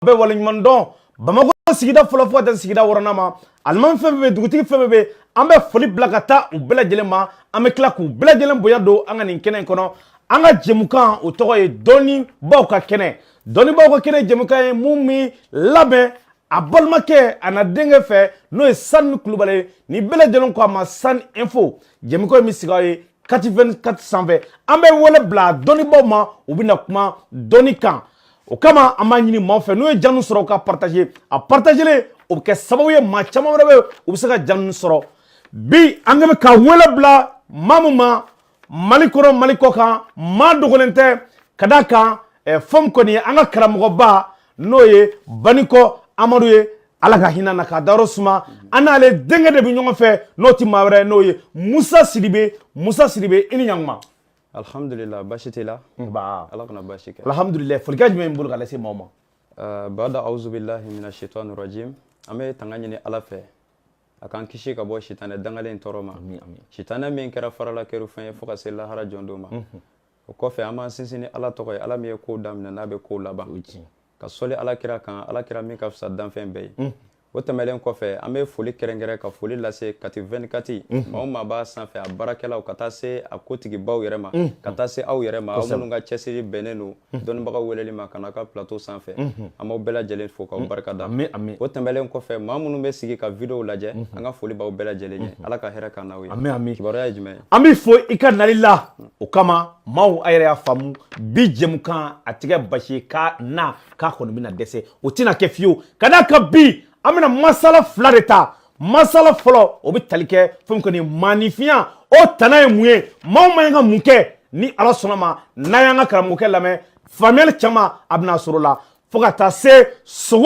bɛɛ waleɲuman dɔn Bamakɔ sigida fɔlɔ fo ka taa sigida wɔɔrɔnan ma alimami fɛn fɛn bɛ dugutigi fɛn fɛn bɛ an bɛ foli bila ka taa u bɛɛ lajɛlen ma an bɛ tila k'u bɛɛ lajɛlen bonya don an ka nin kɛnɛ in kɔnɔ an ka jɛmukan o tɔgɔ ye dɔnnibaw ka kɛnɛ dɔnnibaw ka kɛnɛ jɛmukan ye mun min labɛn a balimakɛ a na denkɛ fɛ n'o ye Sani Kulubali ye ni bɛɛ lajɛlen ko a ma Sani Info jɛmukan in bɛ sigi aw ye 424 sanfɛ an bɛ wele bila dɔnnibaw ma u bɛ na kuma dɔnni kan. O kama an b'a ɲini maaw fɛ n'u ye janu sɔrɔ ka partager a partagelen o bɛ kɛ sababu ye maa caman wɛrɛ bɛ u bɛ se ka janu sɔrɔ bi an bɛ ka wele bila maa min ma Mali kɔnɔ Mali kɔ kan maa dogolen tɛ ka d'a kan fɛn min kɔni ye an ka karamɔgɔba n'o ye Banikɔ Amadu ye Ala ka hinɛ na k'a dayɔrɔ suma an n'ale denkɛ de bɛ ɲɔgɔn fɛ n'o tɛ maa wɛrɛ n'o ye Musa Sidibe i ni ɲankuma. Alhamdulillah basi t'i la Ala kana basi kɛ alhamdulillah folikan jumɛn b'i bolo ka lase maaw ma. Bada auzu billahi minash shaitani rajim an bɛ tanga ɲini Ala fɛ a k'an kisi ka bɔ sitanɛ dangalen tɔɔrɔ ma sitanɛ min kɛra farala kɛru fɛn ye fo ka se lahara jɔndon ma o kɔfɛ an b'an sinsin ni Ala tɔgɔ ye Ala min ye kow daminɛ n'a bɛ kow laban ka sɔli Alakira kan Alakira min ka fisa danfɛn bɛɛ ye o tɛmɛlen kɔfɛ an bɛ foli kɛrɛnkɛrɛn ka foli lase kati 24 maa o maa b'a sanfɛ a baarakɛlaw ka taa se a kotigibaw yɛrɛ ma ka taa se aw yɛrɛ ma aw minnu ka cɛsiri bɛnnen don dɔnnibagaw weleli ma ka n'aw ka plateau sanfɛ an b'aw bɛɛ lajɛlen fo k'aw barika da o tɛmɛlen kɔfɛ maa minnu bɛ sigi ka vidéo lajɛ an ka foli b'aw bɛɛ lajɛlen ye Ala ka hɛrɛ k'an n'aw ye kibaruya ye jumɛn ye an bɛ fɔ i ka nali la o kama maaw a yɛrɛ y'a faamu bi jɛmukan a tigɛ basi k'a na k'a kɔni bɛna dɛsɛ o tɛna kɛ fiyewu ka d'a kan bi an bɛna masala fila de ta masala fɔlɔ o bɛ tali kɛ fɛn kɔni maanifinya o tana ye mun ye maaw ma ka mun kɛ ni Ala sɔnna ma n'a y'an ka karamɔgɔkɛ lamɛn faamuyali caman a bɛna sɔrɔ o la fo ka taa se sogo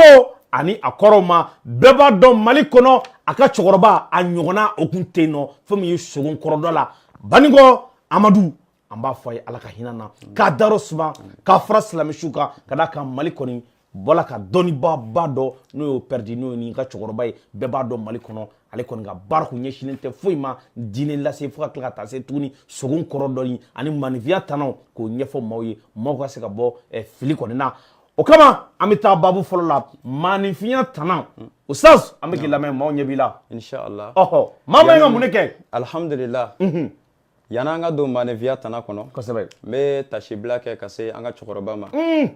ani a kɔrɔw ma bɛɛ b'a dɔn Mali kɔnɔ a ka cɛkɔrɔba a ɲɔgɔnna o kun tɛ yen nɔ fɛn min ye sogo kɔrɔ dɔ la Banikɔ Amadu an b'a fɔ a ye Ala ka hinɛ na k'a dayɔrɔ suma k'a fara silamɛsuw kan ka d'a kan Mali kɔni bɔla ka dɔnnibaba dɔ n'o y'o pɛridi n'o ye nin ka cɛkɔrɔba ye bɛɛ b'a dɔn Mali kɔnɔ ale kɔni ka baara kun ɲɛsinnen tɛ foyi ma diinɛ lase fo ka tila ka taa se tuguni sogo kɔrɔ dɔ ani maanifinya tanaw k'o ɲɛfɔ maaw ye maaw ka se ka bɔ fili kɔni na o kama an bɛ taa babu fɔlɔ la maanifinya tanaw Ustaz an bɛ k'i lamɛn maaw ɲɛ b'i la inshallah maa ma ka mun de kɛ alhamdulillah yan'an ka don maanifinya tana kɔnɔ kosɛbɛ n bɛ tasibila kɛ ka se an ka cɛkɔrɔba ma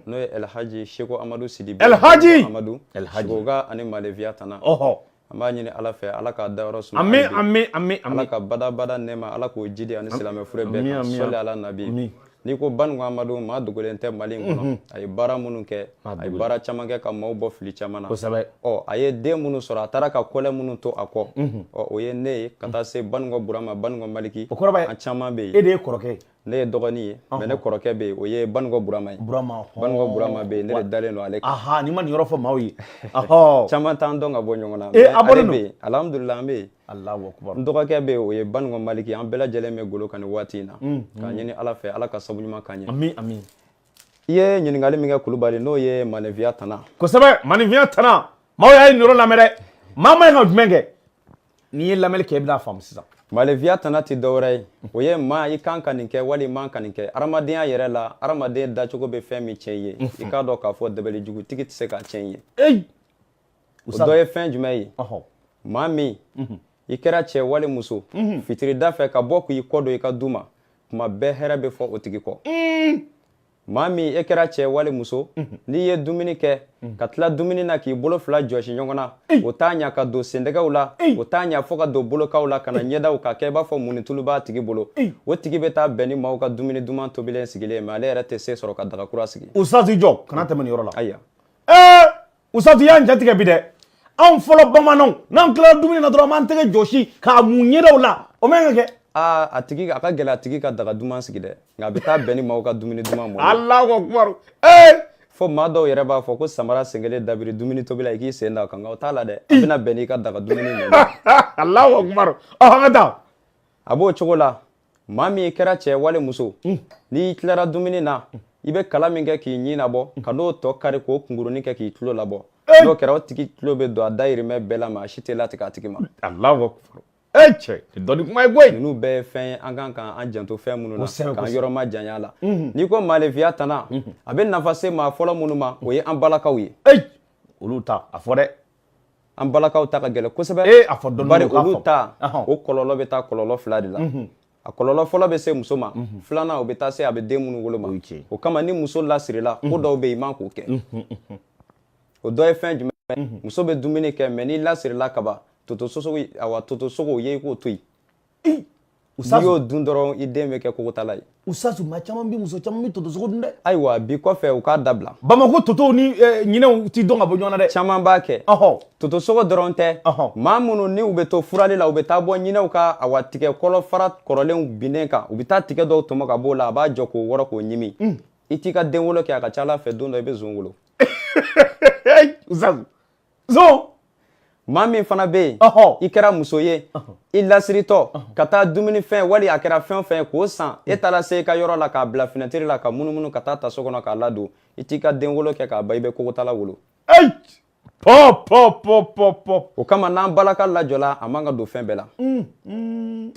n'o ye Elhaji Seko Amadu Sidibe Amadu Sekoga ani maanifinya tana an b'a ɲini Ala fɛ Ala k'a dayɔrɔ suma amin Ala ka bada nɛɛma Ala k'o jidi ani silamɛ fure bɛɛ kan sɔli ala nabi n'i ko Banikɔ Amadu maa dogolen tɛ Mali in kɔnɔ a ye baara minnu kɛ a ye baara caman kɛ ka maaw bɔ fili caman na a ye den minnu sɔrɔ a taara ka kɔlɛ minnu to a kɔ o ye ne ye ka taa se Banikɔ Burama Banikɔ Maliki an caman bɛ yen e de ye kɔrɔkɛ ne ye dɔgɔnin ye mais ne kɔrɔkɛ bɛ yen o ye Banikɔ Burama ye Banikɔ Burama bɛ yen ne de dalen don ale kan ni ma nin yɔrɔ fɔ maaw ye caman t'an dɔn ka bɔ ɲɔgɔn na ale bɛ yen alhamdulillah an bɛ yen Allahu akbar n dɔgɔkɛ bɛ yen o ye Banikɔ Maliki an bɛɛ lajɛlen bɛ golo kan nin waati in na k'a ɲini Ala fɛ Ala ka sabu ɲuman k'an ye amin i ye ɲininkali min kɛ Kulubali n'o ye maanifinya tana kosɛbɛ maanifinya tana maaw y'a ye nin yɔrɔ lamɛn dɛ maa ma ka jumɛn kɛ n'i ye lamɛnni kɛ i bɛna faamu sisan maanifinya tana tɛ dɔwɛrɛ ye o ye maa i kan ka nin kɛ wali i man ka nin kɛ adamadenya yɛrɛ la adamaden dacogo bɛ fɛn min tiɲɛ i ye i k'a dɔn k'a fɔ dabɛlijugutigi tɛ se k'a tiɲɛ i ye o dɔ ye fɛn jumɛn ye maa min i kɛra cɛ wali muso fitirida fɛ ka bɔ k'i kɔ don i ka du ma tuma bɛɛ hɛrɛ bɛ fɔ o tigi kɔ maa min e kɛra cɛ wali muso n'i ye dumuni kɛ ka tila dumuni na k'i bolo fila jɔsi ɲɔgɔn na o t'a ɲa ka don sendɛgɛw la o t'a ɲa fɔ ka don bolokaw la ka na ɲɛdaw ka kɛ i b'a fɔ munitulu b'a tigi bolo o tigi bɛ taa bɛn ni maaw ka dumuni duman tobilen sigilen mais ale yɛrɛ tɛ se sɔrɔ ka daga kura sigi Ustaz jɔ kana tɛmɛ nin yɔrɔ la ayiwa Ustaz y'an jatigɛ bi dɛ anw fɔlɔ bamananw n'an tilala dumuni na dɔrɔn an b'an tɛgɛ jɔsi k'a mun ɲɛdaw la o man ka kɛ a tigi a ka gɛlɛ a tigi ka daga duman sigi dɛ nka a bɛ taa bɛn ni maaw ka dumuni duman mɔ Allahu akbar fo maa dɔw yɛrɛ b'a fɔ ko samara sen kelen dabiri dumuni tobila i k'i sen da o kan nka o t'a la dɛ a bɛna bɛn n'i ka daga dumuni mɔ Allahu akbar an ka taa a b'o cogo la maa min kɛra cɛ wali muso n'i tilara dumuni na i bɛ kala min kɛ k'i ɲin labɔ ka n'o tɔ kari k'o kunkurunin kɛ k'i tulo labɔ n'o kɛra o tigi tulo bɛ don a dayirimɛ bɛɛ la mais a si tɛ latigɛ a tigi ma Allahu akbar cɛ dɔnni kuma ye koyi ninnu bɛɛ ye fɛn ye an kan k'an janto fɛn minnu na Kosɛbɛ, k'an kosɛbɛ. yɔrɔ ma janya la n'i ko malefiya tana a bɛ nafa se maa fɔlɔ minnu ma o ye an balakaw ye olu ta a fɔ dɛ an balakaw ta ka gɛlɛn kosɛbɛ a fɔ dɔɔni bari o k'a olu fɔ. ta Ɔhɔn. o kɔlɔlɔ bɛ taa kɔlɔlɔ 2 de la a kɔlɔlɔ fɔlɔ bɛ se muso ma filanan o bɛ taa se a bɛ den minnu wolo ma O ye tiɲɛ ye. o kama ni muso lasirila ko dɔw bɛ yen i man k'o kɛ o dɔ ye fɛn jumɛn ye muso bɛ dumuni kɛ mais n'i lasirila kaban toto sogo ye i k'o to yen n'i y'o dun dɔrɔn i den bɛ kɛ kokotala ye Usazu maa caman bɛ muso caman bɛ toto sogo dun dɛ ayiwa bi kɔfɛ u k'a dabila Bamako toto ni ɲinɛw ti dɔn ka bɔ ɲɔgɔn na dɛ caman b'a kɛ toto sogo dɔrɔn tɛ maa minnu ni u bɛ to furali la u bɛ taa bɔ ɲinɛw ka tigɛ kɔlɔ fara kɔrɔlenw binnen kan u bɛ taa tigɛ dɔw tɔmɔ ka b'o la a b'a jɔ k'o wɔrɔ k'o ɲimi i t'i ka den wolo kɛ a ka ca Ala fɛ don dɔ i bɛ zon wolo Usazu zon maa min fana bɛ yen i kɛra muso ye i lasiritɔ ka taa dumunifɛn wali a kɛra fɛn o fɛn k'o san e taara se i ka yɔrɔ la k'a bila finɛtiri la ka munumunu ka taa ta so kɔnɔ k'a ladon i t'i ka den wolo kɛ k'a ban i bɛ kokotala wolo o kama n'an balaka lajɔla a man ka don fɛn bɛɛ la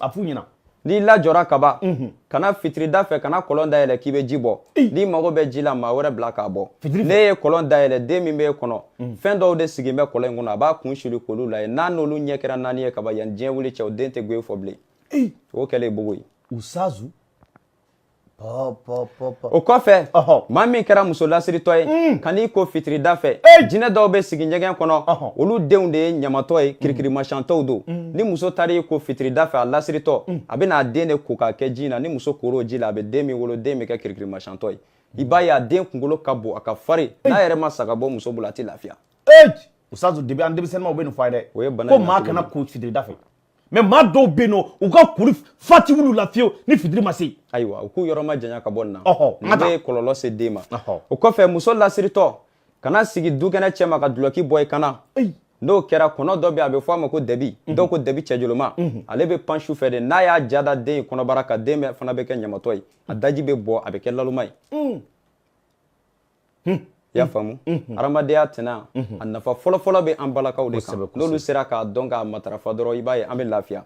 a f'u ɲɛna n'i lajɔra kaba kana fitirida fɛ kana kɔlɔn dayɛlɛ k'i bɛ ji bɔ n'i mago bɛ ji la maa wɛrɛ bila k'a bɔ ne ye kɔlɔn dayɛlɛ den min bɛ e kɔnɔ fɛn dɔw de sigi bɛ kɔlɔn in kɔnɔ a b'a kun suli k'olu lajɛ n'a n'olu ɲɛ kɛra 4 ye kaba yan diɲɛ wuli cɛ o den tɛ goye fɔ bilen o kɛlen bogo ye Usazu o kɔfɛ maa min kɛra muso lasiritɔ ye kan'i ko fitirida fɛ jinɛ dɔw bɛ sigi ɲɛgɛn kɔnɔ olu denw de ye ɲamatɔ ye kirikirimasiyɛntɔw don ni muso taar'i ko fitirida fɛ a lasiritɔ a bɛ n'a den de ko k'a kɛ ji in na ni muso kor'o ji la a bɛ den min wolo den bɛ kɛ kirikirimasiyɛntɔ ye i b'a ye a den kunkolo ka bon a ka farin n'a yɛrɛ ma sa ka bɔ muso bolo a tɛ lafiya Usazu an denmisɛnninw bɛ nin fɔ a ye o ye dɛ bana ko maa kana ko fitirida fɛ mais maa dɔw bɛ yen nɔ u ka kuru fati wulu la fiyewu ni fitiri ma se ayiwa u k'u yɔrɔ ma janya ka bɔ nin na nin bɛ kɔlɔlɔ se den ma o kɔfɛ muso lasiritɔ kana sigi dukɛnɛ cɛ ma ka duloki bɔ i kana n'o kɛra kɔnɔ dɔ bɛ yen a bɛ fɔ a ma ko dɛbi dɔw ko dɛbi cɛjoloma ale bɛ pan su fɛ de n'a y'a ja da den in kɔnɔbara kan den fana bɛ kɛ ɲamatɔ ye a daji bɛ bɔ a bɛ kɛ laluma ye i y'a faamu adamadenya tɛna a nafa fɔlɔfɔlɔ bɛ an balakaw de kan n'olu sera k'a dɔn k'a matarafa dɔrɔn i b'a ye an bɛ lafiya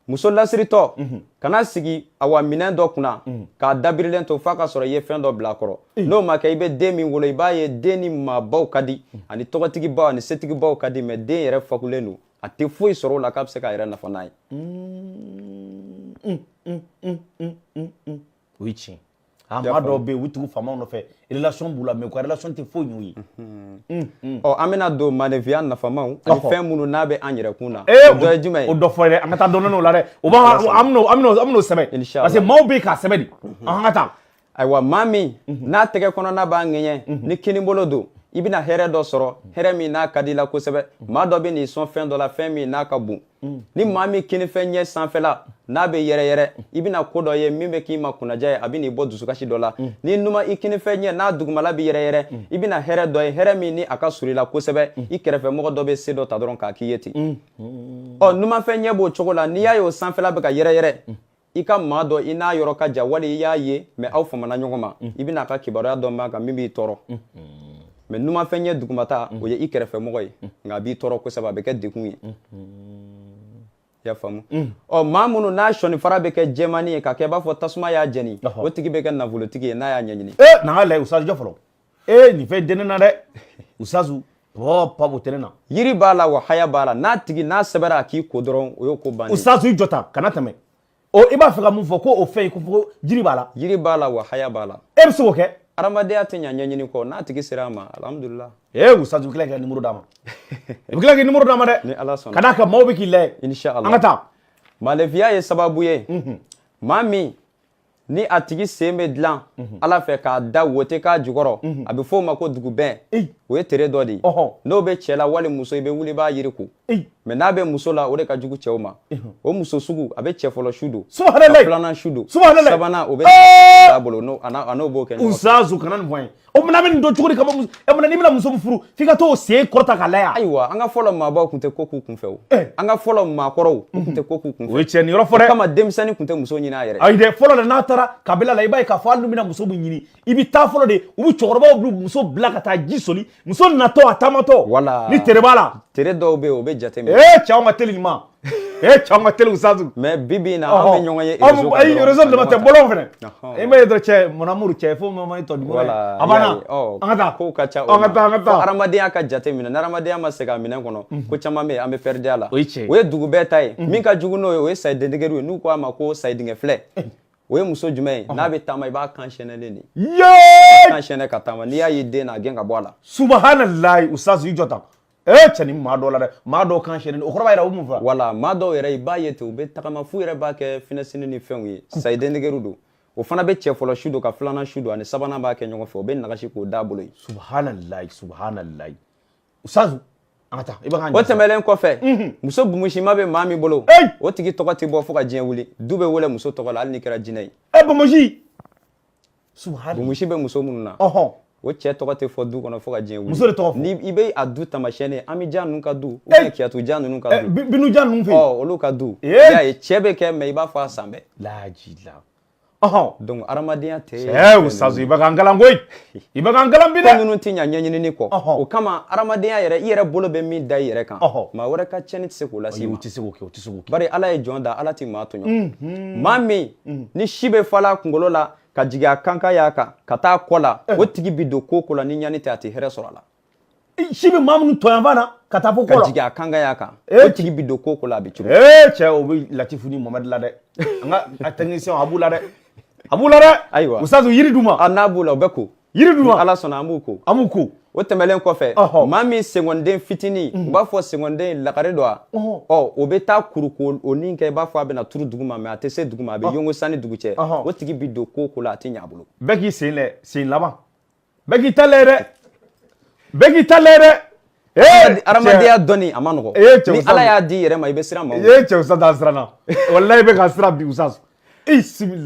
muso lasiritɔ kana sigi minɛn dɔ kunna k'a dabirilen to f'a ka sɔrɔ i ye fɛn dɔ bila a kɔrɔ n'o ma kɛ i bɛ den min wolo i b'a ye den ni maabaw ka di ani tɔgɔtigibaw ani setigibaw ka di mais den yɛrɛ fakulen don a tɛ foyi sɔrɔ o la k'a bɛ se k'a yɛrɛ nafa n'a ye o ye tiɲɛ maa dɔw bɛ yen u tugu faamaw nɔfɛ relation b'u la mais u ka relation tɛ foyi ɲ'u ye an bɛna don manefiya nafamaw ani fɛn minnu n'a bɛ an yɛrɛ kun na o dɔ ye jumɛn ye o dɔ fɔ dɛ an ka taa dɔɔnin o la dɛ o an bɛn'o sɛbɛn parce que maaw bɛ yen k'a sɛbɛn de an ka taa ayiwa maa min n'a tɛgɛ kɔnɔna b'a ŋɛɲɛ ni kinibolo don i bɛna hɛrɛ dɔ sɔrɔ hɛrɛ min n'a ka di la kosɛbɛ maa dɔ bɛ n'i sɔn fɛn dɔ la fɛn min n'a ka bon ni maa min kinifɛn ɲɛ sanfɛla n'a bɛ yɛrɛyɛrɛ i bɛna ko dɔ ye min bɛ k'i ma kunnaja ye a bɛ n'i bɔ dusukasi dɔ la ni numa i kinifɛn ɲɛ n'a dugumala bɛ yɛrɛyɛrɛ i bɛna hɛrɛ dɔ ye hɛrɛ min ni a ka surun i la kosɛbɛ i kɛrɛfɛmɔgɔ dɔ bɛ se dɔ ta dɔrɔn k'a k'i ye ten numafɛn ɲɛ b'o cogo la n'i y'a ye o sanfɛla bɛ ka yɛrɛyɛrɛ i ka maa dɔ i n'a yɔrɔ ka jan wali i y'a ye mais aw famana ɲɔgɔn ma i bɛna a ka kibaruya dɔ mɛn a kan min b'i tɔɔrɔ mais numafɛn ɲɛ dugumata o ye i kɛrɛfɛmɔgɔ ye nka a b'i tɔɔrɔ kosɛbɛ a bɛ kɛ dekun ye i y'a faamu maa minnu n'a sɔnni fara bɛ kɛ jɛmani ye ka kɛ i b'a fɔ tasuma y'a jɛni o tigi bɛ kɛ nafolotigi ye n'a y'a ɲɛɲini n'an ka lajɛ Usazu jɔ fɔlɔ nin fɛn tɛ ne na dɛ Usazu pa o tɛ ne na yiri b'a la wa haya b'a la n'a sɛbɛra a k'i ko dɔrɔn o y'o ko bannen Usazu i jɔ tan kana tɛmɛ i b'a fɛ ka mun fɔ ko o fɛn ko jiri b'a la yiri b'a la wa haya b'a la e bɛ se k'o kɛ adamadenya tɛ ɲɛ ɲɛɲini kɔ n'a tigi sera a ma alhamdulila Usazu i bɛ tila k'i ka numéro d'a ma i bɛ tila k'i numéro d'a ma dɛ ni ala sɔnna ka d'a kan maaw bɛ k'i lajɛ inshallah an ka taa malefiya ye sababu ye maa min ni a tigi sen bɛ dilan ala fɛ k'a da wote k'a jukɔrɔ a bɛ fɔ o ma ko dugubɛn o ye tere dɔ de ye n'o bɛ cɛ la wali muso i bɛ wuli i b'a yiri ko mais n'a bɛ muso la o de ka jugu cɛw ma o muso sugu a bɛ cɛ fɔlɔ su don ka filanan su don sabanan o bɛ t'a bolo a n'o b'o kɛ ɲɔgɔn fɛ Usazu kana nin fɔ an ye o mana bɛ nin dɔn cogo di kama n'i bɛna muso min furu f'i ka t'o sen kɔrɔta k'a lajɛ ayiwa an ka fɔlɔ maabaw tun tɛ ko k'u kun fɛ o an ka fɔlɔ maakɔrɔw u tun tɛ ko k'u kun fɛ o ye tiɲɛ nin yɔrɔ fɔ dɛ o kama denmisɛnnin tun tɛ muso ɲini a yɛrɛ ayi dɛ fɔlɔ la n'a taara kabila la i b'a ye k'a fɔ hali n'u bɛna muso min ɲini i bɛ taa fɔlɔ de u bɛ cɛkɔrɔbaw bɛ muso bila ka taa ji soli muso natɔ a taamatɔ wala ni tere b'a la tere dɔw bɛ yen o bɛ jateminɛ cɛw ka teli nin ma cɛw ka teli usazu mais bibi na an bɛ ɲɔgɔn ye réseau dama tɛ bɔlɔn fɛnɛ i ma ye dɔrɔn cɛ mon amour cɛ fo ma i tɔ dugu voilà a banna an ka taa ko ka ca an ka taa hadamadenya ka jate minɛ ni hadamadenya ma se ka minɛn kɔnɔ ko caman bɛ yen an bɛ perdre a la o ye tiɲɛ o ye dugu bɛɛ ta ye min ka jugu n'o ye o ye sayidendegɛriw ye n'u ko a ma ko sayidingɛ filɛ o ye muso jumɛn ye n'a bɛ taama i b'a kan sɛnɛlen de kan sɛnɛ ka taama n'i y'a ye den na a gɛn ka bɔ a la subahanallahi usazu i jɔ tan cɛ ni maa dɔ la dɛ maa dɔw kan sɛnɛlen o kɔrɔ b'a yira o mun fɔ wala maa dɔw yɛrɛ i b'a ye ten u bɛ tagama f'u yɛrɛ b'a kɛ finɛsini ni fɛnw ye sayidendegɛriw don o fana bɛ cɛ fɔlɔ su don ka filanan su don ani sabanan b'a kɛ ɲɔgɔn fɛ o bɛ nagasi k'o d'a bolo ye subahanallahi usazu an ka taa i bɛ k'an o tɛmɛlen kɔfɛ muso bumusima bɛ maa min bolo o tigi tɔgɔ tɛ bɔ fo ka diɲɛ wuli du bɛ wele muso tɔgɔ la hali n'i kɛra jinɛ ye bamusi bumusi bɛ muso minnu na o cɛ tɔgɔ tɛ fɔ du kɔnɔ fo ka diɲɛ wuli muso de tɔgɔ fɔ ni i bɛ a du taamasiyɛn ye Amijan ninnu ka du ou bien Kiyatujan ninnu ka du Binujan ninnu fɛ yen olu ka du i y'a ye cɛ bɛ kɛ mais i b'a fɔ a san bɛɛ lajila donc hadamadenya tɛ usazu i bɛ k'an kalan koyi i bɛ k'an kalan bi dɛ ko ninnu tɛ ɲɛ ɲɛɲinini kɔ o kama hadamadenya yɛrɛ i yɛrɛ bolo bɛ min da i yɛrɛ kan maa wɛrɛ ka tiɲɛni tɛ se k'o lase i ma o tɛ se k'o kɛ bari ala ye jɔn da ala tɛ maa tɔɲɔ maa min ni si bɛ falen a kunkolo la ka jigin a kan y'a kan ka taa kɔ la o tigi bi don ko ko la ni ɲani tɛ a tɛ hɛrɛ sɔrɔ a la si bɛ maa minnu tɔɲɔnfan na ka taa fɔ ko la ka jigin a kan y'a kan o tigi bi don ko ko la a bɛ cogo cɛ o bɛ Latifu ni Mamadi la dɛ an ka technicien a b'u la dɛ a b'u la dɛ ayiwa usazu yiri d'u ma n'a b'u la o bɛ ko yiri d'u ma ala sɔnna an b'u ko o tɛmɛlen kɔfɛ maa min sengɔnden fitinin u b'a fɔ sengɔnden lakare don a o bɛ taa kuru ko o nin kɛ i b'a fɔ a bɛna turu dugu ma mais a tɛ se dugu ma a bɛ yongo sani dugu cɛ o tigi bi don ko la a tɛ ɲɛ a bolo bɛɛ k'i sen lajɛ sen laban bɛɛ k'i ta lajɛ dɛ bɛɛ k'i ta lajɛ dɛ hadamadenya dɔnni a ma nɔgɔ ni ala y'a di yɛrɛ ma i bɛ siran ma cɛ usazu an siranna walahi i bɛ ka siran bi usazu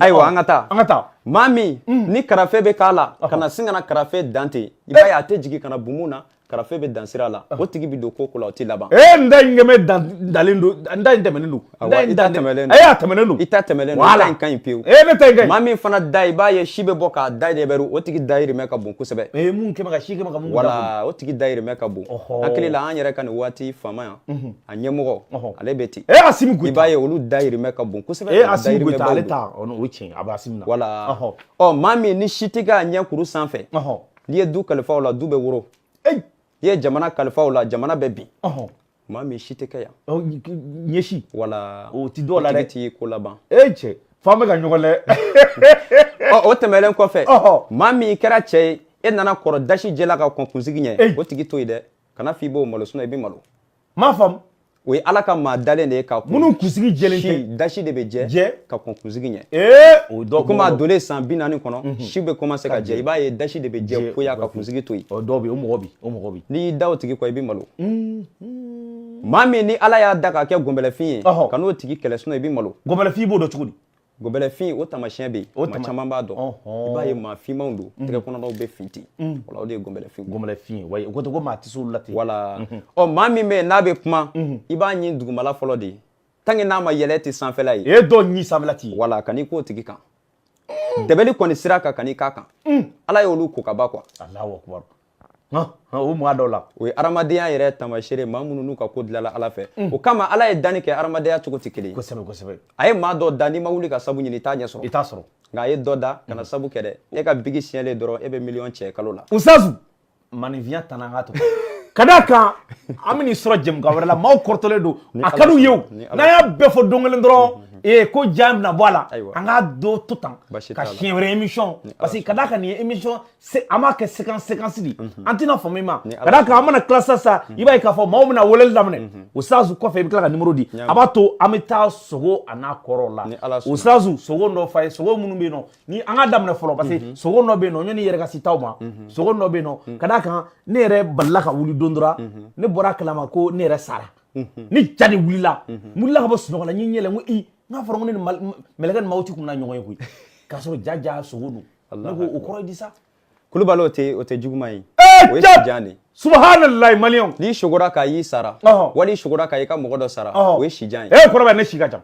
ayiwa an ka taa maa min ni karafe bɛ k'a la ka na sin ka na karafe dan ten i b'a ye a tɛ jigin ka na bumu na karafe bɛ dan sira la o tigi bi don ko la o tɛ laban n da in kɛmɛ dalen don n da in tɛmɛnen don i ta tɛmɛlen don a tɛmɛnen don i ta tɛmɛlen don i ta in ka ɲi pewu ne ta in ka ɲi maa min fana da i b'a ye si bɛ bɔ k'a da yɛrɛ o tigi dayirimɛ ka bon kosɛbɛ mun kɛmɛ ka si kɛmɛ ka mun wala o tigi dayirimɛ ka bon hakili la an yɛrɛ ka nin waati faama yan a ɲɛmɔgɔ ale bɛ ten Asimi Goyita i b'a ye olu dayirimɛ ka bon kosɛbɛ Asimi Goyita ale ta o ye tiɲɛ a bɛ Asimi na wala maa min ni si tɛ k'a ɲɛ kuru sanfɛ n'i ye du kalifa o la du bɛ woro i ye jamana kalifa o la jamana bɛ bin maa min si tɛ kɛ yan ɲɛsi wala o ti dɔw la dɛ o tigi t'i ko laban cɛ f'an bɛ ka ɲɔgɔn lajɛ o tɛmɛlen kɔfɛ maa min kɛra cɛ ye e nana kɔrɔ dasi jɛla ka kɔn kunsigi ɲɛ o tigi to yen dɛ kana f'i b'o malo i bɛ malo m'a faamu o ye ala ka maa dalen de ye ka minnu kunsigi jɛlen tɛ dasi de bɛ jɛ ka kɔn kunsigi ɲɛ o komi a donnen san 40 kɔnɔ si bɛ commencer ka jɛ i b'a ye dasi de bɛ jɛ fo y'a ka kunsigi to yen dɔw bɛ yen o mɔgɔ bi n'i y'i da o tigi kɔ i bɛ malo maa min ni ala y'a da k'a kɛ gɔnbɛlɛfin ye ka n'o tigi kɛlɛ i bɛ malo gɔnbɛlɛfin b'o dɔn cogo di gɔnbɛlɛfin o taamasiyɛn bɛ yen maa caman b'a dɔn i b'a ye maa finmanw don tɛgɛ kɔnɔnaw bɛ fin ten wala o de ye gɔnbɛlɛfin wa o ko maa tɛ se olu la ten wala maa min bɛ yen n'a bɛ kuma i b'a ɲini dugumala fɔlɔ de ye tant que n'a ma yɛlɛ tɛ sanfɛla ye dɔw ɲi sanfɛla tɛ yen wala kan'i k'o tigi kan dɛbɛli kɔni sira kan kan'i k'a kan ala y'olu ko ka ban quoi Alahu akibaru o maa dɔw la o ye hadamadenya yɛrɛ taamasiyɛn maa minnu n'u ka ko dilanna ala fɛ o kama ala ye danni kɛ hadamadenya cogo tɛ kelen ye kosɛbɛ a ye maa dɔ da n'i ma wuli ka sabu ɲini i t'a ɲɛ sɔrɔ i t'a sɔrɔ nka a ye dɔ da ka na sabu kɛ dɛ e ka bigi siɲɛlen dɔrɔn e bɛ miliyɔn cɛ kalo la usazu maninfinya tana an ka to ka d'a kan an bɛ n'i sɔrɔ jɛmukan wɛrɛ la maaw kɔrɔtɔlen don a ka d'u ye o n'an y'a bɛɛ fɔ don kelen dɔrɔn ko ja bɛna bɔ a la an k'a do to tan ka siɲɛ wɛrɛ émission parce que ka d'a kan nin ye émission an b'a kɛ séquence de an tɛna faamu i ma ka d'a kan an mana tila sisan i b'a ye k'a fɔ maaw bɛna weleli daminɛ usazu kɔfɛ i bɛ tila ka numéro di a b'a to an bɛ taa sogo a n'a kɔrɔ la usazu sogo dɔ fa ye sogo minnu bɛ yen nɔ ni an ka daminɛ fɔlɔ parce que sogo dɔ bɛ yen nɔ yanni i yɛrɛ ka se taw ma sogo dɔ bɛ yen nɔ ka d'a kan ne yɛrɛ balila ka wuli don dɔ ne bɔra a kalama ko ne yɛrɛ sara ni ja de wulila n wulila ka bɔ sunɔgɔ la n ye ɲɛ yɛlɛ n ko n'a fɔra ko ne ni mɛlɛkɛ ni maaw tɛ kun na ɲɔgɔn ye koyi k'a sɔrɔ ja sogo don ne ko o kɔrɔ ye di sa kulubali o tɛ juguman ye o ye sijan de subahanallahi maliyɛnw n'i sogora k'a y'i sara wali i sogora k'a i ka mɔgɔ dɔ sara o ye sijan ye kɔrɔbaya ne si ka ca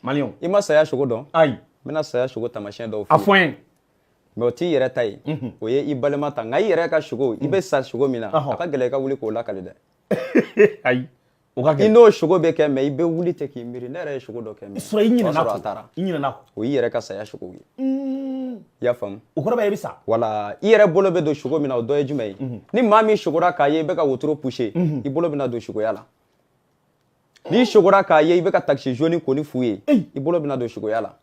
maliyɛnw i ma saya sogo dɔn ayi n bɛna saya sogo taamasiyɛn dɔw a fɔ n ye mais o t'i yɛrɛ ta ye o ye i balima ta nka i yɛrɛ ka sogo i bɛ sa sogo min na a ka gɛlɛn i ka wuli k'o lakali dɛ ayi i n'o sogo bɛ kɛ mais i bɛ wuli ten k'i miiri ne yɛrɛ ye sogo dɔ kɛ mais sɔrɔ i ɲinɛna a taara i ɲinɛna o y'i yɛrɛ ka saya sogo ye i y'a faamu o kɔrɔ bɛ i bɛ sa wala i yɛrɛ bolo bɛ don sogo min na o dɔ ye jumɛn ye ni maa min sogora k'a ye i bɛ ka wotoro pousser i bolo bɛna don sogoya la n'i sogora k'a ye i bɛ ka taxi jaune ko ni fu ye i bolo bɛna don sogoya la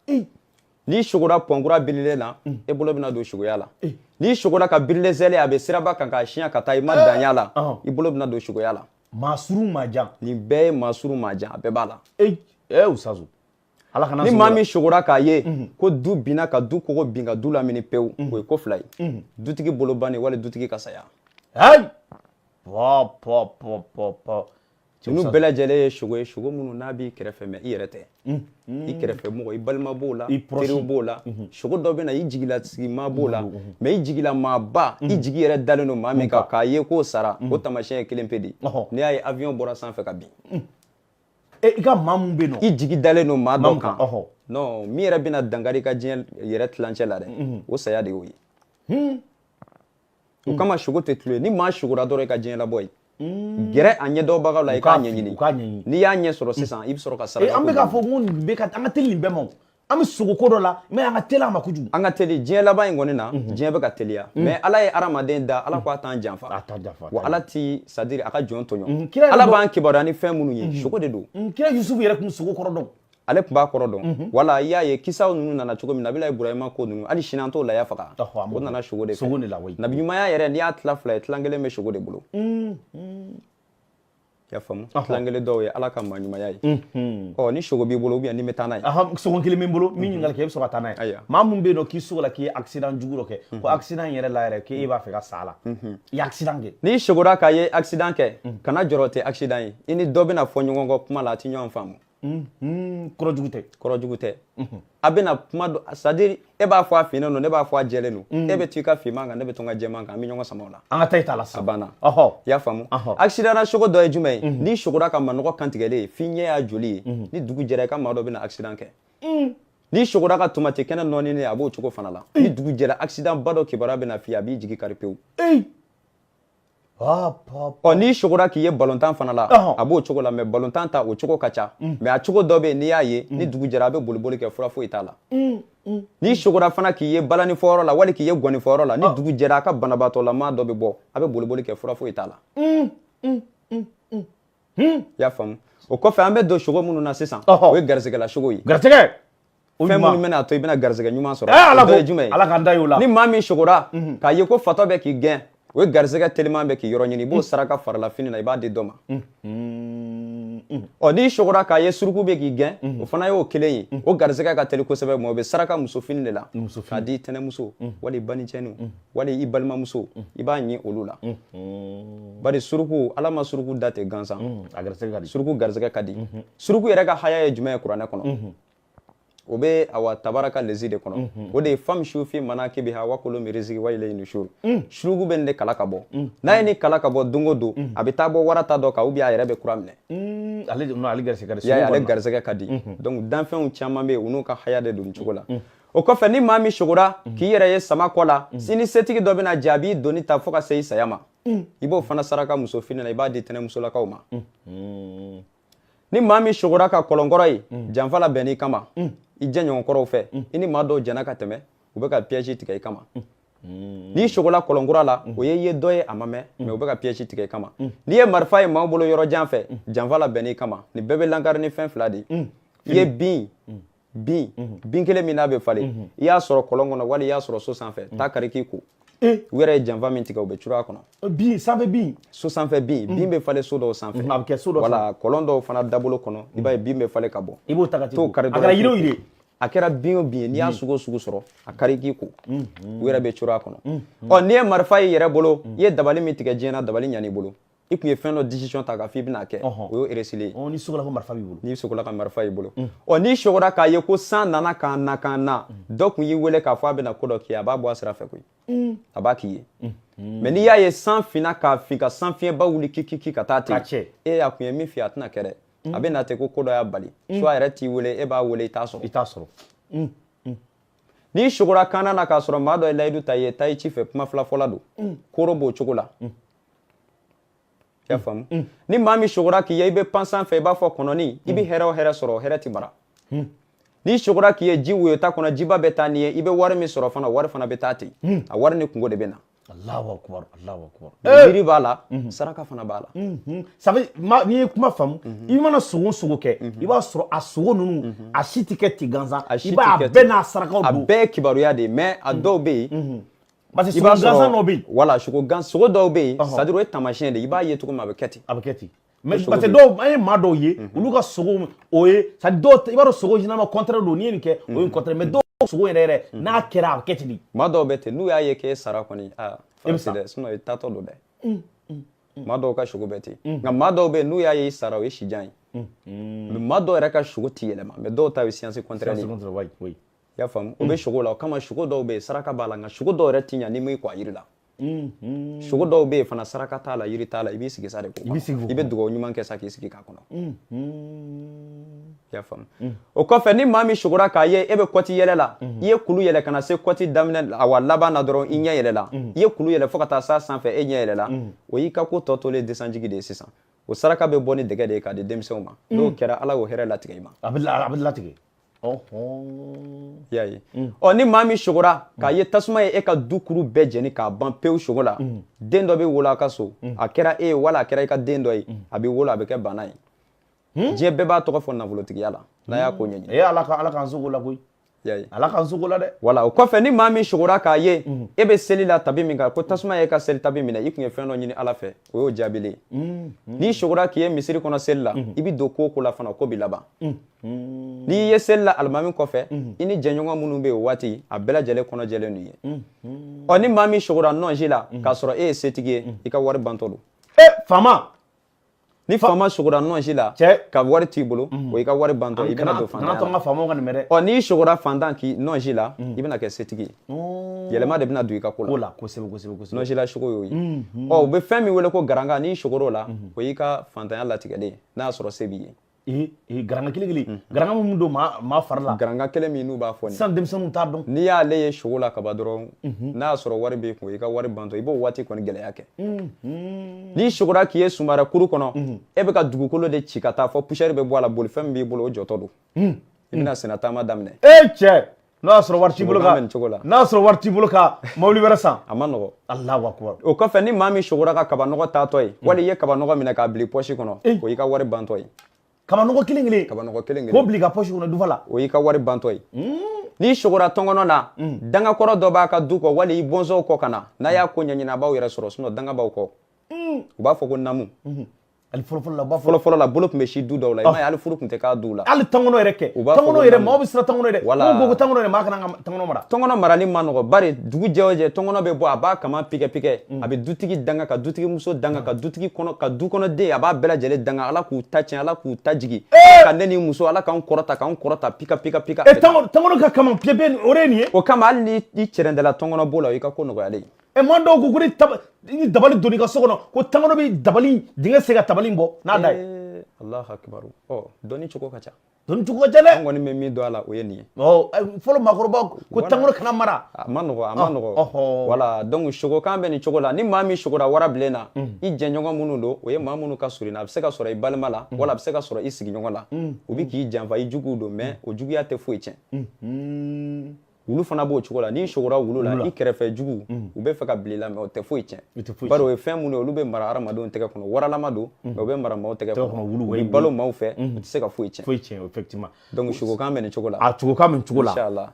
n'i sogora pɔnkura bililen na e bolo bɛna don sogoya la n'i sogora ka birile zɛlɛ a bɛ siraba kan k'a siɲɛ ka taa i ma daɲa la i bolo bɛna don sogoya la maa suru maa jan nin bɛɛ ye maa suru maa jan a bɛɛ b'a la usazu ala kana ni maa min sogora k'a ye ko du binna ka du kogo bin ka du lamini pewu o ye ko fila ye dutigi bolo banni wali dutigi ka saya ninnu bɛɛ lajɛlen ye sogo ye sogo minnu n'a b'i kɛrɛfɛ mais i yɛrɛ tɛ i kɛrɛfɛ mɔgɔ i balima b'o la teriw b'o la sogo dɔ bɛ na i jigilasigi maa b'o la mais i jigila maaba i jigi yɛrɛ dalen don maa min kan k'a ye k'o sara o taamasiyɛn ye kelen pe de n'i y'a ye avion bɔra sanfɛ ka bin i ka maa mun bɛ yen nɔ i jigi dalen don maa dɔ kan non min yɛrɛ bɛna dankari i ka diɲɛ yɛrɛ tilancɛ la dɛ o saya de y'o ye o kama sogo tɛ tulo ye ni maa sogora dɔrɔn i ka diɲɛ labɔ ye gɛrɛ a ɲɛdɔnbagaw la i k'a ɲɛɲini n'i y'a ɲɛ sɔrɔ sisan i bɛ sɔrɔ ka saraka an bɛ k'a fɔ ko nin bɛ ka an ka teli nin bɛɛ ma an bɛ sogo ko dɔ la mais an ka teli a ma kojugu an ka teli diɲɛ laban in kɔni na diɲɛ bɛ ka teliya mais ala ye hadamaden da ala ko a t'an janfa wa ala ti c'est à dire a ka jɔn tɔɲɔ ala b'an kibaruya ni fɛn minnu ye sogo de don kira yusufu yɛrɛ tun sogo kɔrɔ dɔn ale tun b'a kɔrɔ dɔn wala i y'a ye kisaw ninnu nana cogo min nabila iburahima ko ninnu hali sini an t'o laya faga o nana sogo de fɛ nabi ɲumanya yɛrɛ n'i y'a tila fila ye tilan kelen bɛ sogo de bolo i y'a faamu tilan kelen dɔw ye ala ka maa ɲumanya ye ɔ ni sogo b'i bolo ou bien ni bɛ taa n'a ye sogo kelen b'i bolo min ɲininkali kɛ i bɛ sɔrɔ ka taa n'a ye maa min bɛ yen nɔ k'i sogo la k'i ye accident jugu dɔ kɛ ko accident yɛrɛ la yɛrɛ k'e b'a fɛ ka sa a la i ye accident kɛ n'i sogora k'a ye accident kɛ kana jɔrɔ tɛ accident ye i ni dɔ bɛna fɔ ɲɔgɔn kɔ kuma la a ti ɲɔgɔn faamu kɔrɔjugu tɛ a bɛna kuma dɔ c'est à dire e b'a fɔ a finnen don ne b'a fɔ a jɛlen don e bɛ to i ka finman kan ne bɛ to n ka jɛman kan an bɛ ɲɔgɔn sama o la an ka taa i t'a la a banna i y'a faamu accident na sogo dɔ ye jumɛn ye n'i sogora ka manɔgɔ kantigɛlen f'i ɲɛ y'a joli ye ni dugu jɛra i ka maa dɔ bɛna accident kɛ n'i sogora ka tomati kɛnɛ nɔɔnini a b'o cogo fana la ni dugu jɛra accident ba dɔ kibaruya bɛna f'i ye a b'i jigi kari pewu ɔ n'i sogora k'i ye balontan fana la a b'o cogo la mais balontan ta o cogo ka ca mais a cogo dɔ bɛ yen n'i y'a ye ni dugu jɛra a bɛ boliboli kɛ fura foyi t'a la n'i sogora fana k'i ye balani fɔyɔrɔ la wali k'i ye gɔni fɔyɔrɔ la ni dugu jɛra a ka banabaatɔlama dɔ bɛ bɔ a bɛ boliboli kɛ fura foyi t'a la i y'a faamu o kɔfɛ an bɛ don sogo minnu na sisan o ye garisɛgɛla sogo ye garisɛgɛ fɛn minnu bɛna to i bɛna garisɛgɛ ɲuman sɔrɔ o dɔ ye jumɛn ye ala k'an da y'o la ni maa min sogora k'a ye ko fatɔ bɛ k'i gɛn o ye garisɛgɛ teliman bɛ k'i yɔrɔ ɲini i b'o saraka farala fini na i b'a di dɔ ma ɔ n'i sogora k'a ye suruku bɛ k'i gɛn o fana y'o kelen ye o garisɛgɛ ka teli kosɛbɛ mais o bɛ saraka muso fini de la k'a di tɛnɛmuso wali banicɛniw wali i balimamuso i b'a ɲi olu la bari suruku ala ma suruku da tɛ gansan suruku garisɛgɛ ka di suruku yɛrɛ ka haya ye jumɛn ye kuranɛ kɔnɔ o bɛ awa tabaraka lezi de kɔnɔ o de ye famsiu fi manakibiha wa kulu min rizqi wa ilayhi nushur suruku bɛ nin de kala ka bɔ n'a ye ni kala ka bɔ don o don a bɛ taa bɔ warata dɔ kan ou bien a yɛrɛ bɛ kura minɛ ale garisɛgɛ ka di donc danfɛnw caman bɛ yen u n'u ka haya de don nin cogo la o kɔfɛ ni maa min sogora k'i yɛrɛ ye sama kɔ la sini setigi dɔ bɛna jɛ a b'i doni ta fo ka se i saya ma i b'o fana saraka muso fini na i b'a di tɛnɛmusolakaw ma ni maa min sogora ka kɔlɔnkɔrɔ ye janfa la bɛn n'i kama i jɛɲɔgɔnkɔrɔw fɛ i ni maa dɔw jɛnna ka tɛmɛ u bɛ ka piège tigɛ i kama n'i sogola kɔlɔnkura la o ye i ye dɔ ye a ma mɛn mais u bɛ ka piège tigɛ i kama n'i ye marifa ye maa bolo yɔrɔ jan fɛ janfa la bɛn n'i kama nin bɛɛ bɛ lankari ni fɛn fila de ye i ye bin kelen min n'a bɛ falen i y'a sɔrɔ kɔlɔn kɔnɔ wali i y'a sɔrɔ so sanfɛ taa kari k'i ko u yɛrɛ ye janfa min tigɛ u bɛ curu a kɔnɔ so sanfɛ bin bɛ falen so dɔw sanfɛ a bɛ kɛ so dɔ wala kɔlɔn dɔw fana dabolo kɔnɔ i b'a ye bin bɛ falen ka bɔ i b'o ta ka t'o kari a kɛra yiri o yiri a kɛra bin o bin ye n'i y'a sugu o sugu sɔrɔ a kari k'i ko u yɛrɛ bɛ curu a kɔnɔ ɔ n'i ye marifa y'i yɛrɛ bolo i ye dabali min tigɛ diɲɛ na dabali ɲan'i bolo i tun ye fɛn dɔ décision ta k'a fɔ i bɛna kɛ o y'o réussi ye ni sogola ko marifa b'i bolo n'i sogola ka marifa y'i bolo ɔ n'i sogora k'a ye ko san nana k'an na dɔ tun y'i wele k'a fɔ a bɛna ko dɔ k'i ye a b'a bɔ a sira fɛ koyi a b'a k'i ye mais n'i y'a ye san finna k'a fin ka san fiɲɛba wuli kiki ka taa ten a tun ye min f'i ye a tɛna kɛ dɛ a bɛ na ten ko dɔ y'a bali soit a yɛrɛ t'i wele e b'a wele i t'a sɔrɔ n'i sogora kaana na k'a sɔrɔ maa dɔ ye layidu ta i ye taa i ci fɛ kuma fila fɔla don koro b'o cogo la i y'a faamu ni maa min sogora k'i ye i bɛ pan sanfɛ i b'a fɔ kɔnɔni i bɛ hɛrɛ o hɛrɛ sɔrɔ hɛrɛ ti bara n'i sogora k'i ye ji woyota kɔnɔ jiba bɛ taa n'i ye i bɛ wari min sɔrɔ fana wari fana bɛ taa ten a wari ni kungo de bɛ na Allahu akbar Allahu akbar yiri b'a la saraka fana b'a la ça veut n'i ye kuma faamu i mana sogo kɛ i b'a sɔrɔ a sogo ninnu a si tɛ kɛ ten gansan i b'a bɛɛ n'a sarakaw don a bɛɛ ye kibaruya de ye mais a dɔw bɛ yen parce que sogo gansan dɔw bɛ yen voilà sogo dɔw bɛ yen c'est à dire o ye taamasiyɛn de i b'a ye cogo min a bɛ kɛ ten a bɛ kɛ ten mais parce que dɔw an ye maa dɔw ye olu ka sogo o ye c'est à dire dɔw i b'a dɔn sogo généralement contraire don n'i ye nin kɛ o ye contraire mais dɔw sogo yɛrɛ n'a kɛra a bɛ kɛ ten de maa dɔw bɛ ten n'u y'a ye k'e sara kɔni e bɛ se dɛ sinon i taatɔ don dɛ maa dɔw ka sogo bɛ ten nka maa dɔw bɛ yen n'u y'a ye i sara o ye sijan ye mais maa dɔw yɛrɛ ka sogo ti yɛlɛma mais dɔw ta ye science contraire ye i y'a faamu o bɛ sogo la o kama sogo dɔw bɛ yen saraka b'a la nka sogo dɔw yɛrɛ ti ɲa n'i m'i kɔ a yiri la sogo dɔw bɛ yen fana saraka t'a la yiri t'a la i b'i sigi sa de ko i bɛ dugawu ɲuman kɛ sa k'i sigi k'a kɔnɔ i y'a faamu o kɔfɛ ni maa min sogora k'a ye e bɛ kɔti yɛlɛ la i ye kulu yɛlɛ ka na se kɔti daminɛ a wa laban na dɔrɔn i ɲɛ yɛlɛ la i ye kulu yɛlɛ fo ka taa s'a sanfɛ e ɲɛ yɛlɛ la o y'i ka ko tɔ tolen descente de ye sisan o saraka bɛ bɔ ni dɛgɛ de ye k'a di denmisɛnw ma n'o kɛra ala y'o hɛrɛ latigɛ i ma a bɛ latigɛ i y'a ye ɔ ni maa min sogora k'a ye tasuma ye e ka du kuru bɛɛ jɛni k'a ban pewu sogo la den dɔ bɛ wolo a ka so a kɛra e ye wala a kɛra i ka den dɔ ye a bɛ wolo a bɛ kɛ bana ye diɲɛ bɛɛ b'a tɔgɔ fɔ nafolotigiya la n'a y'a ko ɲɛɲini ala k'an sogo la koyi ala k'an sogo la dɛ wala o kɔfɛ ni maa min sogora k'a ye e bɛ seli la tabi min kan ko tasuma ye ka seli tabi minɛ i tun ye fɛn dɔ ɲini ala fɛ o y'o jaabilen n'i sogora k'i ye misiri kɔnɔ seli la i bɛ don ko o ko la fana ko bɛ laban n'i ye seli la alimami kɔfɛ i ni jɛɲɔgɔn minnu bɛ yen o waati a bɛɛ lajɛlen kɔnɔ jɛlen d'u ye ɔ ni maa min sogora nɔnsi la k'a sɔrɔ e ye setigi ye i ka wari bantɔ don faama ni faama sogora nɔnsi la ka wari t'i bolo o y'i ka wari bantɔ i bɛna don fantanya la ɔ n'i sogora fantan k'i nɔnsi la i bɛna kɛ setigi ye yɛlɛma de bɛna don i ka ko la nɔnsi la sogo y'o ye ɔ u bɛ fɛn min wele ko garanga n'i sogor'o la o y'i ka fantanya latigɛlen n'a y'a sɔrɔ se b'i ye garanga kelen garanga mun don maa fari la garanga kelen min n'u b'a fɔ sisan denmisɛnninw t'a dɔn n'i y'ale ye sogo la kaba dɔrɔn n'a y'a sɔrɔ wari b'i kun i ka wari bantɔ i b'o waati kɔni gɛlɛya kɛ n'i sogora k'i ye sunbara kuru kɔnɔ e bɛ ka dugukolo de ci ka taa fɔ poussière bɛ bɔ a la bolifɛn min b'i bolo o jɔtɔ don i bɛna senna taama daminɛ cɛ n'a y'a sɔrɔ wari t'i bolo ka mobili wɛrɛ san a ma nɔgɔ Allahu akbar o kɔfɛ ni maa min sogora ka kaba nɔgɔ taatɔ ye wali i ye kaba nɔgɔ minɛ k'a bila i pɔsi kɔnɔ o y'i ka wari bantɔ ye kaba nɔgɔ kelen k'o bila i ka pɔsi kɔnɔ dufa la o y'i ka wari bantɔ ye n'i sogora tɔngɔnɔ na dangakɔrɔ dɔ b'a ka du kɔ wali i bɔnsɔnw kɔ ka na n'a y'a ko ɲɛɲini a b'aw yɛrɛ sɔrɔ sinon danga b'aw kɔ u b'a fɔ ko namu ali fɔlɔ la bolo tun bɛ si du dɔw la i m'a ye hali furu tun tɛ k'a du la hali tɔngɔnɔ yɛrɛ kɛ tɔngɔnɔ yɛrɛ maaw bɛ siran tɔngɔnɔ yɛrɛ ko ko tɔngɔnɔ yɛrɛ maa kana tɔngɔnɔ mara tɔngɔnɔ marali ma nɔgɔ bari dugu jɛ o jɛ tɔngɔnɔ bɛ bɔ a b'a kama pikɛ a bɛ dutigi danga ka dutigi muso danga ka dutigi kɔnɔ ka du kɔnɔ den a b'a bɛɛ lajɛlen danga ala k'u ta tiɲɛ ala k'u ta jigi ka ne ni muso ala k'an kɔrɔta pika tɔngɔnɔ ka kama pipe o de ye nin ye o kama hali ni cɛrɛndɛla tɔngɔnɔ b'o la o y'i ka ko nɔgɔyalen maa dɔw ko ni dabali donni ka so kɔnɔ ko tɔngɔnɔ bɛ dabali dingɛ se ka tabali bɔ n'a da ye Allahu akbar dɔnni cogo ka ca dɔnni cogo ka ca dɛ an kɔni bɛ min dɔn a la o ye nin ye fɔlɔ maakɔrɔba ko tɔngɔnɔ kana mara a ma nɔgɔ wala donc sogokan bɛ nin cogo la ni maa min sogora wara bilen na i jɛɲɔgɔn minnu don o ye maa minnu ka surun a bɛ se ka sɔrɔ i balima la wala a bɛ se ka sɔrɔ i sigiɲɔgɔn la u bɛ k'i janfa i juguw don mais o juguya tɛ foyi tiɲɛ wulu fana b'o cogo la n'i sogora wulu la i kɛrɛfɛ jugu u bɛ fɛ ka bila i la mais o tɛ foyi tiɲɛ bari o ye fɛn minnu ye olu bɛ mara hadamadenw tɛgɛ kɔnɔ waralama don mais u bɛ mara maaw tɛgɛ kɔnɔ u bɛ balo maaw fɛ u tɛ se ka foyi tiɲɛ effectivement donc sogokan bɛ nin cogo la a sogokan bɛ nin cogo la inchallah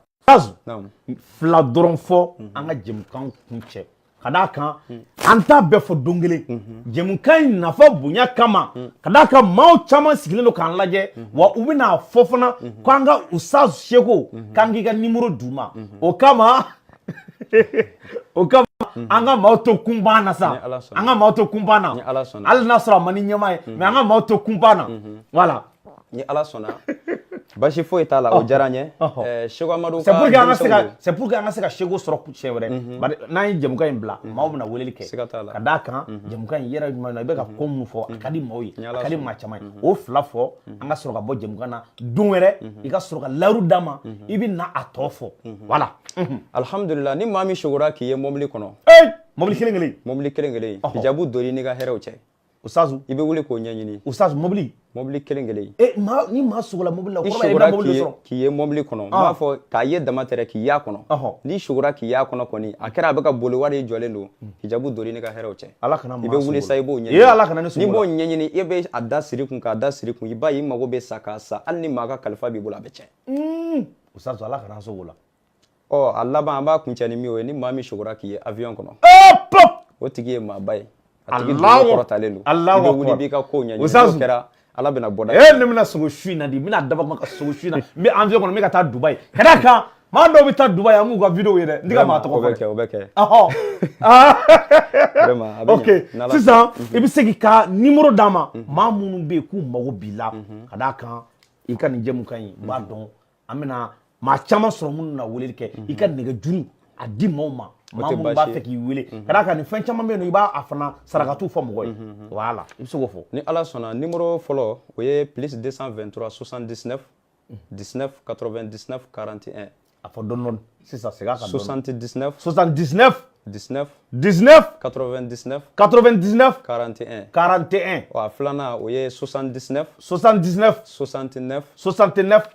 fila dɔrɔn fɔ an ka jɛmukan kun cɛ ka d'a kan an t'a bɛɛ fɔ don kelen jɛmukan in nafa bonya kama ka d'a kan maaw caman sigilen don k'an lajɛ wa u bɛna fɔ fana k'an ka Ustaz Seko k'an k'i ka numéro d'u ma o kama an ka maaw to kunban na sa an ka maaw to kunban na hali n'a sɔrɔ a man di ɲɛmaa ye mais an ka maaw to kunban na voilà ni ala sɔnna basi foyi t'a la o diyara n ye Seko Amadu c'est pour que an ka se ka Seko sɔrɔ siɲɛ wɛrɛ bari n'an ye jɛmukan in bila maaw bɛna weleli kɛ ka d'a kan jɛmukan in yɛrɛ jumɛn na i bɛ ka ko minnu fɔ a ka di maaw ye a ka di maa caman ye o fila fɔ an ka sɔrɔ ka bɔ jɛmukan na don wɛrɛ i ka sɔrɔ ka layiru d'a ma i bɛ na a tɔ fɔ voilà alhamdulillah ni maa min sogora k'i ye mobili kɔnɔ mobili kelen hijabu dori n'i ka hɛrɛw cɛ Ustazu i bɛ wuli k'o ɲɛɲini Ustazu mobili kelen kelen ni maa sugula mobili la i kɔrɔ b'a sogora ye k'i ye mobili kɔnɔ n b'a fɔ k'a ye dama tɛrɛ k'i y'a kɔnɔ n'i sogora k'i y'a kɔnɔ kɔni a kɛra a bɛ ka boli wari jɔlen don hijabu doni ni ka hɛrɛw cɛ i bɛ wuli sa i b'o ɲɛɲini Ala kana ne n'i b'o ɲɛɲini i bɛ a da siri kun k'a da siri kun i b'a ye i mago bɛ sa k'a sa hali ni maa ka kalifa b'i bolo a bɛ tiɲɛ Ustazu Ala kana sogo la a laban an b'a kuncɛ ni min ye ni maa min sogora k'i ye avion kɔnɔ o tigi ye maaba ye a tigi dugu kɔrɔtalen don i bɛ wuli i b'i ka kow ɲɛɲini n'o kɛra Ala bɛna bɔ da ne bɛna sogo su in na di n bɛna daba ka sogo su in na n bɛ avion kɔnɔ n bɛ ka taa Dubaï ka d'a kan maa dɔw bɛ taa Dubaï an b'u ka video ye dɛ n tɛ ka maa tɔgɔ fɔ o bɛ kɛ ok sisan i bɛ se k'i ka numéro d'a ma maa minnu bɛ yen k'u mago b'i la ka d'a kan i ka nin jɛmukan in b'a dɔn an bɛna maa caman sɔrɔ minnu na weleli kɛ i ka nɛgɛjuru a di maaw ma maa minnu b'a fɛ k'i wele ka d'a kan nin fɛn caman bɛ yen nɔ i b'a fana sarakatu fɔ mɔgɔ ye voilà i bɛ se k'o fɔ ni Ala sɔnna numéro fɔlɔ o ye +223 79 19 99 41 a fɔ dɔɔni dɔɔni sisan segin a kan dɔɔni 79 19 99 99 41 a filanan o ye 79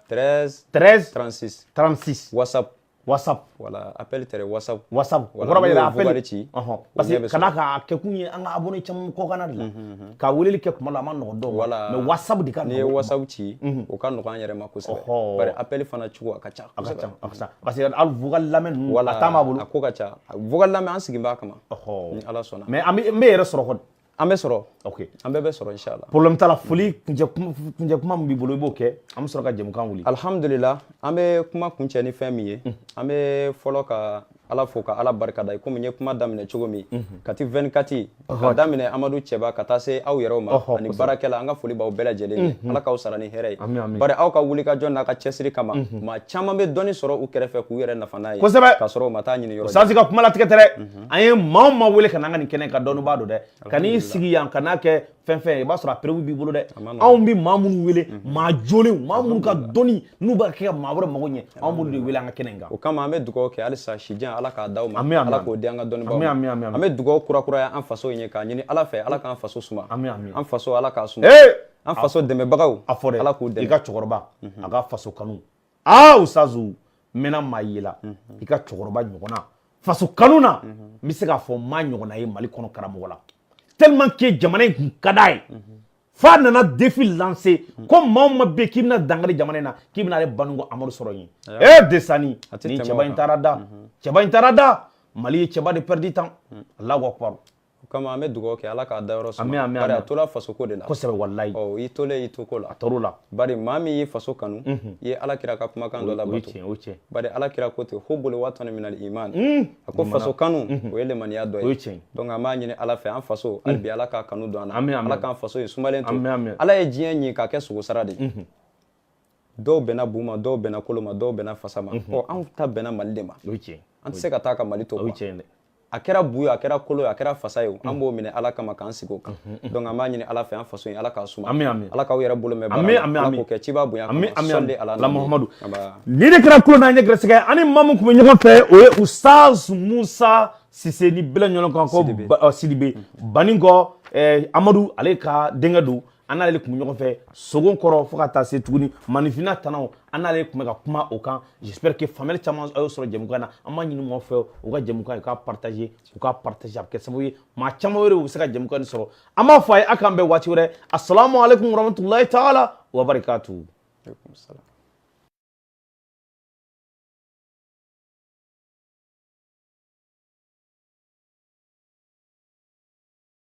13 36 WhatsApp voilà appel tɛrɛ WhatsApp o kɔrɔ b'a jira appel ci parce que kana ka kɛ kun ye an ka abonné caman kɔkanna de la ka weleli kɛ kuma la a ma nɔgɔn dɔw mais WhatsApp de ka nɔgɔn n'i ye WhatsApp ci o ka nɔgɔn an yɛrɛ ma kosɛbɛ bari appel fana cogo a ka ca parce que hali vocal lamɛn ninnu a taa b'a bolo a ko ka ca vocal lamɛn an sigin b'a kama ni Ala sɔnna mais n bɛ yɛrɛ sɔrɔ kɔni an bɛ sɔrɔ ok an bɛɛ bɛ sɔrɔ inchallah problème t'a la foli kuncɛ kuma min b'i bolo i b'o kɛ an bɛ sɔrɔ ka jɛmukan wuli alhamdulillah an bɛ kuma kuncɛ ni fɛn min ye an bɛ fɔlɔ ka Ala fo ka Ala barika da komi n ye kuma daminɛ cogo min kati 24 ka daminɛ Amadu Cɛba ka taa se aw yɛrɛw ma ani baarakɛla an ka foli b'aw bɛɛ lajɛlen ye Ala k'aw sara ni hɛrɛ ye bari aw ka wulikajɔ n'a ka cɛsiri kama maa caman bɛ dɔnni sɔrɔ u kɛrɛfɛ k'u yɛrɛ nafa n'a ye kosɛbɛ ka sɔrɔ u ma taa ɲini yɔrɔ Ustazu ka kuma latigɛ tɛ dɛ an ye maa o maa wele ka na an ka nin kɛnɛ ka dɔɔni b'a dɔn dɛ ka n'i sigi yan ka n'a kɛ fɛn fɛn i b'a sɔrɔ a prévu b'i bolo dɛ anw bɛ maa minnu wele maa jolenw maa minnu ka dɔnni n'u b'a kɛ ka maa wɛrɛ mago ɲɛ anw b'olu de wele an ka kɛnɛ in kan o kama an bɛ dugawu kɛ halisa sijan Ala k'a d'aw ma Ala k'o di an ka dɔnnibaaw ma an bɛ dugawu kurakuraya an faso in ye k'a ɲini Ala fɛ Ala k'an faso suma an faso Ala k'a suma an faso dɛmɛbagaw Ala k'u dɛmɛ i ka cɛkɔrɔba a ka faso kanu Ustazu n mɛnna maa ye la i ka cɛkɔrɔba ɲɔgɔnna faso kanu na n bɛ se k'a fɔ maa ɲɔgɔnna ye Mali kɔnɔ karamɔgɔ la tellement que jamana in kun ka d'a ye f'a nana défi lancer ko maa o maa bɛ yen k'i bɛna dankari jamana in na k'i bɛna ale Baningo Amadu sɔrɔ yen Desani ni cɛba in taara da Mali ye cɛba de perdu tan Allahu akbar o kama an bɛ dugawu kɛ Ala k'a dayɔrɔ suma bari a tola faso ko de la kosɛbɛ walayi i tolen i to ko la a tor'o la bari maa min ye faso kanu i ye Alakira ka kumakan dɔ labato bari Alakira ko ten hubbul watani minal iman a ko faso kanu o ye limaniya dɔ ye donc an b'a ɲini Ala fɛ an faso hali bi Ala k'a kanu don an na Ala k'an faso in sumalen to Ala ye diɲɛ ɲi k'a kɛ sogo sara de dɔw bɛnna bu ma dɔw bɛnna kolo ma dɔw bɛnna fasa ma anw ta bɛnna Mali de ma an tɛ se ka taa ka Mali to a kɛra bu ye a kɛra kolo ye a kɛra fasa ye an b'o minɛ Ala kama k'an sigi o kan donc an b'a ɲini Ala fɛ an faso in Ala k'a suma Ala k'aw yɛrɛ bolo mɛn baara Ala k'o kɛ ciba bonya kama sɔli ala Muhamadu ni de kɛra kulo n'an ye gɛrɛsɛgɛ ani maa min tun bɛ ɲɔgɔn fɛ o ye Ustazu Musa Sise ni bɛɛ ɲɔgɔn kan ko Sidibe Baningo Amadu ale ka denkɛ don an n'ale tun bɛ ɲɔgɔn fɛ Sogon kɔrɔ fo ka taa se tuguni Manifina Tanaw an n'ale tun bɛ ka kuma o kan j'espère que faamuyali caman a y'o sɔrɔ jɛmukan na an b'a ɲini mɔgɔw fɛ u ka jɛmukan u k'a partager a bɛ kɛ sababu ye maa caman wɛrɛ u bɛ se ka jɛmukan nin sɔrɔ an b'a fɔ a ye a k'an bɛn waati wɛrɛ assalamu alaikum warahmatulahi taala wa barakatuhu.